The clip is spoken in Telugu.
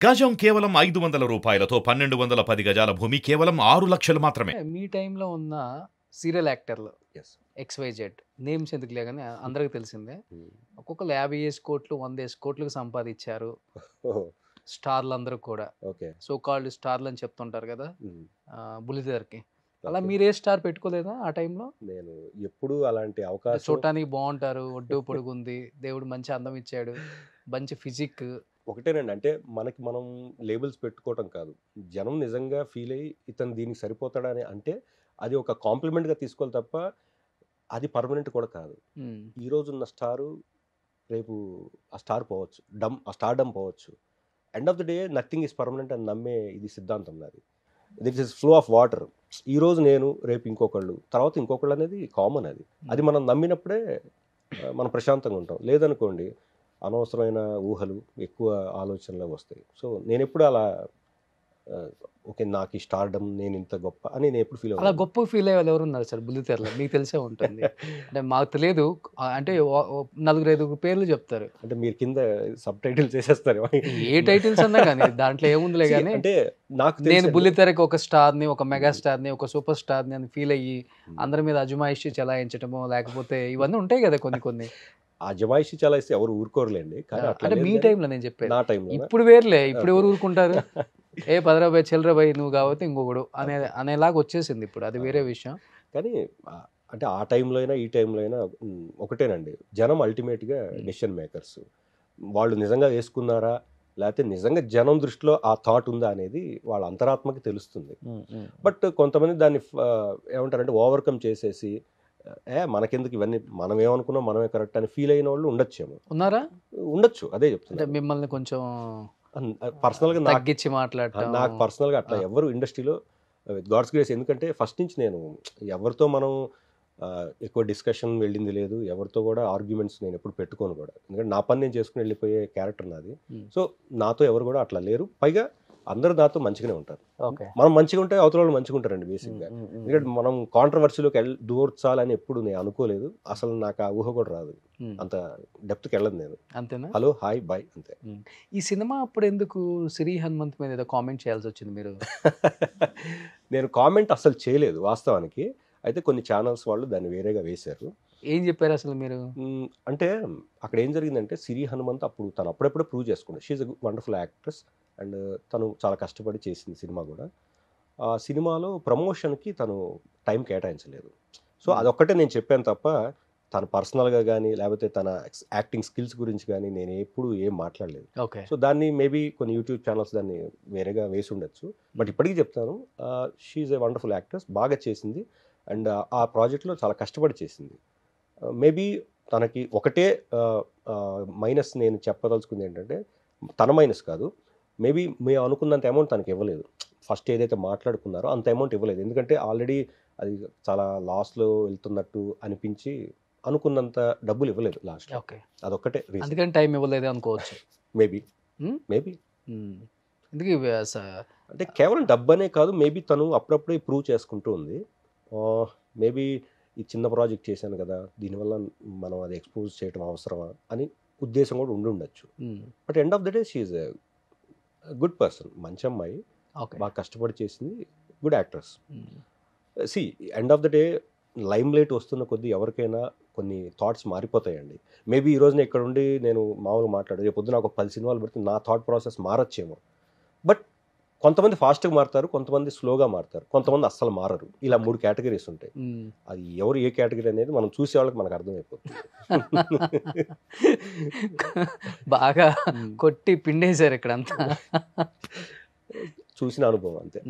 గజం కేవలం 500 రూపాయలతో 1210 గజాల భూమి కేవలం 6 లక్షలు మాత్రమే. మీ టైంలో ఉన్న సీరియల్ యాక్టర్లు యెస్. XYZ నేమ్స్ ఎందుకులే కానీ అందరికి తెలిసిందే. హ్మ్. ఒక్కొక్కరు 50 కోట్లు 100 కోట్లకు సంపాదించారు ఓహో! స్టార్లు అందరూ కూడా. ఓకే. సో కాల్డ్ స్టార్లు అని చెప్తుంటారు కదా హ్మ్. బుల్లితెరకి. అలా ఓకే. మీరే స్టార్ పెట్టుకోలేదా ఆ టైంలో? నేను ఎప్పుడూ అలాంటి అవకాశం చూడటానికి బాగుంటారు, ఒడ్డు పొడుగుంది, దేవుడు మంచి అందం ఇచ్చాడు, మంచి ఫిజిక్. ఒకటేనండి. అంటే మనకి మనం లేబుల్స్ పెట్టుకోవటం కాదు. జనం నిజంగా ఫీల్ అయ్యి ఇతను దీనికి సరిపోతాడని అంటే అది ఒక కాంప్లిమెంట్‌గా తీసుకోవాలి తప్ప అది పర్మనెంట్ కూడా కాదు. ఈరోజున్న స్టారు రేపు ఆ స్టార్ పోవచ్చు. ఆ స్టార్‌డమ్ పోవచ్చు. End of the day nothing is permanent అని నమ్మే ఇది సిద్ధాంతం నాది. This is flow of water. ఈరోజు నేను, రేపు ఇంకొకళ్ళు, తర్వాత ఇంకొకళ్ళు అనేది కామన్ అది. అది మనం నమ్మినప్పుడే మనం ప్రశాంతంగా ఉంటాం. లేదనుకోండి అనవసరమైన ఊహలు, ఎక్కువ ఆలోచనలు వస్తాయి. సో నేనెప్పుడు అలా ఓకే నాకు ఈ స్టార్‌డమ్ నేను ఇంత గొప్ప అని నేను ఎప్పుడు ఫీల్ అలా అవ్వలేదు. గొప్ప ఫీల్ అయ్యే వాళ్ళు ఎవరు ఉన్నారు సార్ బుల్లితెరలో? మీకు తెలిసే ఉంటుంది. అంటే మాకు తెలియదు. అంటే నలుగురు ఐదుగురు పేర్లు చెప్తారు. అంటే మీరు కింద సబ్‌టైటిల్స్ ఏసేస్తారు. ఏ టైటిల్స్ అన్నా కానీ దాంట్లో ఏముందిలే కానీ అంటే నాకు నేను తెలిసి బుల్లితెరకి ఒక స్టార్ని, ఒక మెగా స్టార్ని, ఒక సూపర్ స్టార్ని అని ఫీల్ అయ్యి అందరి మీద అజమాయిషి చెలాయించడమో లేకపోతే ఇవన్నీ ఉంటాయి కదా కొన్ని కొన్ని. ఆ అజమాయిషీ చాలా ఇస్తే ఎవరు ఊరుకోరులేండి. కానీ అట్లా అంటే లేదు మీ కానీ టైంలో నేను చెప్పేది. నా టైంలో ఇప్పుడు వేర్లే, ఇప్పుడు ఎవరు ఊరుకుంటారు? ఏ పదరా బాయ్ చెల్లరా బాయ్ నువ్వు కాబట్టి ఇంకొకడు అనేలాగా వచ్చేసింది ఇప్పుడు. అది వేరే విషయం. కానీ అంటే ఆ టైంలో అయినా ఈ టైంలో అయినా ఒకటేనండి. జనం అల్టిమేట్‌గా డెసిషన్ మేకర్స్. వాళ్ళు నిజంగా వేసుకున్నారా? లేకపోతే నిజంగా జనం దృష్టిలో ఆ థాట్ ఉందా అనేది వాళ్ళ అంతరాత్మకి తెలుస్తుంది. బట్ కొంతమంది దాన్ని ఏమంటారంటే ఓవర్‌కమ్ చేసేసి మనకెందుకు ఇవన్నీ మనం ఏమనుకున్నాం మనమే కరెక్ట్ అని ఫీల్ అయిన వాళ్ళు ఉండొచ్చేమో. ఉన్నారా? ఉండొచ్చు. అదే అంటే చెప్తున్నా. మిమ్మల్ని కొంచెం పర్సనల్‌గా తగ్గించి మాట్లాడటం. నాకు పర్సనల్‌గా అట్లా ఎవరు ఇండస్ట్రీలో విత్ గాడ్స్ గ్రేస్ ఎందుకంటే ఫస్ట్ నుంచి నేను ఎవరితో మనం ఎక్కువ డిస్కషన్ వెళ్ళింది లేదు. ఎవరితో కూడా ఆర్గ్యుమెంట్స్ నేను ఎప్పుడు పెట్టుకోను కూడా. ఎందుకంటే నా పని నేను చేసుకుని వెళ్ళిపోయే క్యారెక్టర్ నాది. సో నాతో ఎవరు కూడా అట్లా లేరు. పైగా అందరూ నాతో మంచిగానే ఉంటారు. ఓకే. మనం మంచిగా ఉంటే అవతల వాళ్ళు మంచిగా ఉంటారండి బేసిక్గా. ఎందుకంటే మనం కాంట్రవర్సీలోకి దూర్చాలని ఎప్పుడు నేను అనుకోలేదు. అసలు నాకు ఆ ఊహ కూడా రాదు. అంత డెప్త్కి వెళ్ళదు నేను. అంతేనా? హలో హాయ్ బాయ్ అంతే. ఈ సినిమా అప్పుడు ఎందుకు సిరి హనుమంత్ మీద ఏదో కామెంట్ చేయాల్సి వచ్చింది మీరు? నేను కామెంట్ అసలు చేయలేదు వాస్తవానికి. అయితే కొన్ని ఛానల్స్ వాళ్ళు దాన్ని వేరేగా వేశారు. ఏం చెప్పారు అసలు మీరు? అంటే అక్కడ ఏం జరిగిందంటే సిరి హనుమంత్ అప్పుడు తను అప్పుడప్పుడే ప్రూవ్ చేసుకుంది. She is a wonderful actress and తను చాలా కష్టపడి చేసింది సినిమా కూడా. ఆ సినిమాలో ప్రమోషన్కి తను టైం కేటాయించలేదు. సో అదొక్కటే నేను చెప్పాను తప్ప తను పర్సనల్గా కానీ లేకపోతే తన యాక్టింగ్ స్కిల్స్ గురించి కానీ నేను ఎప్పుడు ఏం మాట్లాడలేదు. ఓకే. సో దాన్ని మేబీ కొన్ని యూట్యూబ్ ఛానల్స్ దాన్ని వేరేగా వేసి ఉండొచ్చు. బట్ ఇప్పటికీ చెప్తాను she is a wonderful actress. బాగా చేసింది అండ్ ఆ ప్రాజెక్ట్లో చాలా కష్టపడి చేసింది. మేబీ తనకి ఒకటే మైనస్ నేను చెప్పదలుచుకుంది ఏంటంటే తన మైనస్ కాదు. మేబీ మేము అనుకున్నంత అమౌంట్ తనకి ఇవ్వలేదు. ఫస్ట్ ఏదైతే మాట్లాడుకున్నారో అంత అమౌంట్ ఇవ్వలేదు. ఎందుకంటే ఆల్రెడీ అది చాలా లాస్లో వెళ్తున్నట్టు అనిపించి అనుకున్నంత డబ్బులు ఇవ్వలేదు లాస్ట్. ఓకే. అదొక్కటే రీజన్. అందుకని టైం ఇవ్వలేదు అనుకోవచ్చు. మేబీ మేబీ ఎందుకు అంటే కేవలం డబ్బనే కాదు. మేబీ తను అప్పుడప్పుడే ప్రూవ్ చేసుకుంటూ ఉంది. మేబీ ఈ చిన్న ప్రాజెక్ట్ చేశాను కదా దీనివల్ల మనం అది ఎక్స్పోజ్ చేయడం అవసరమా అని ఉద్దేశం కూడా ఉండి ఉండొచ్చు. But end of the day she is a good person. మంచి అమ్మాయి, బాగా కష్టపడి చేసింది, good actress. See end of the day limelight వస్తున్న కొద్దీ ఎవరికైనా కొన్ని థాట్స్ మారిపోతాయండి. మేబీ ఈ రోజున ఇక్కడ ఉండి నేను మామూలుగా మాట్లాడు రేపు పొద్దున ఒక 10 సినిమాలు పెడితే నా థాట్ ప్రాసెస్ మారచ్చేమో. బట్ కొంతమంది ఫాస్ట్గా మారుతారు, కొంతమంది స్లోగా మారుతారు, కొంతమంది అస్సలు మారరు. ఇలా 3 కేటగిరీస్ ఉంటాయి. అది ఎవరు ఏ కేటగిరీ అనేది మనం చూసే వాళ్ళకి మనకు అర్థమైపోతుంది. బాగా కొట్టి పిండేశారు ఇక్కడంతా. చూసిన అనుభవం అంతే.